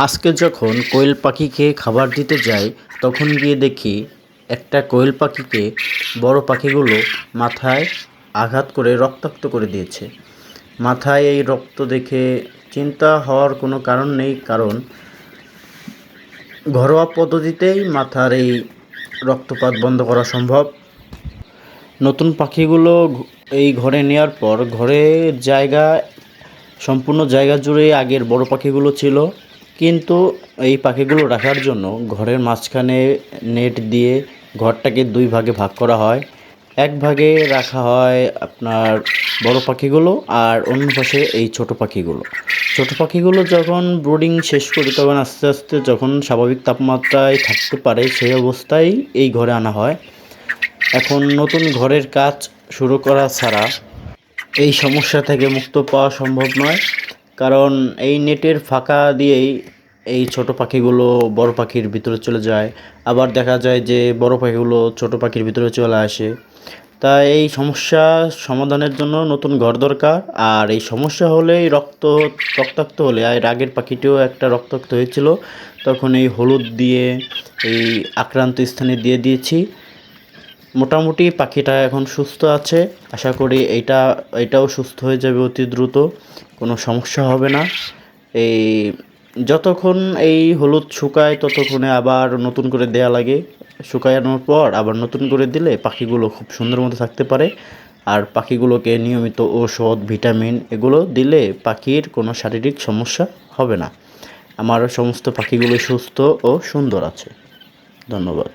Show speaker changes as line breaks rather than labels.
আজকে যখন কোয়েল পাখিকে খাবার দিতে যাই, তখন গিয়ে দেখি একটা কোয়েল পাখিকে বড় পাখিগুলো মাথায় আঘাত করে রক্তাক্ত করে দিয়েছে। মাথায় এই রক্ত দেখে চিন্তা হওয়ার কোনো কারণ নেই, কারণ ঘরোয়া পদ্ধতিতেই মাথার এই রক্তপাত বন্ধ করা সম্ভব। নতুন পাখিগুলো এই ঘরে নেওয়ার পর ঘরের জায়গা সম্পূর্ণ জায়গা জুড়ে আগের বড় পাখিগুলো ছিল, কিন্তু এই পাখিগুলো রাখার জন্য ঘরের মাঝখানে নেট দিয়ে ঘরটাকে দুই ভাগে ভাগ করা হয়। এক ভাগে রাখা হয় আপনার বড় পাখিগুলো, আর অন্য পাশে এই ছোট পাখিগুলো। ছোট পাখিগুলো যখন ব্রুডিং শেষ করি, তখন আস্তে আস্তে যখন স্বাভাবিক তাপমাত্রায় থাকতে পারে সেই অবস্থায় এই ঘরে আনা হয়। এখন নতুন ঘরের কাজ শুরু করা ছাড়া এই সমস্যা থেকে মুক্ত পাওয়া সম্ভব নয়, কারণ এই নেটের ফাঁকা দিয়েই এই ছোট পাখিগুলো বড় পাখির ভিতরে চলে যায়, আবার দেখা যায় যে বড় পাখিগুলো ছোট পাখির ভিতরে চলে আসে। তাই এই সমস্যা সমাধানের জন্য নতুন ঘর দরকার। আর এই সমস্যা হলেই রক্তাক্ত হলে, আর আগের পাখিটিও একটা রক্তাক্ত হয়েছিল, তখন এই হলুদ দিয়ে এই আক্রান্ত স্থানে দিয়ে দিয়েছি। মোটামুটি পাখিটা এখন সুস্থ আছে। আশা করি এটাও সুস্থ হয়ে যাবে অতি দ্রুত, কোনো সমস্যা হবে না। এই যতক্ষণ এই হলুদ শুকায় ততক্ষণে আবার নতুন করে দেয়া লাগে। শুকানোর পর আবার নতুন করে দিলে পাখিগুলো খুব সুন্দর মতো থাকতে পারে। আর পাখিগুলোকে নিয়মিত ঔষধ, ভিটামিন এগুলো দিলে পাখির কোনো শারীরিক সমস্যা হবে না। আমার সমস্ত পাখিগুলো সুস্থ ও সুন্দর আছে। ধন্যবাদ।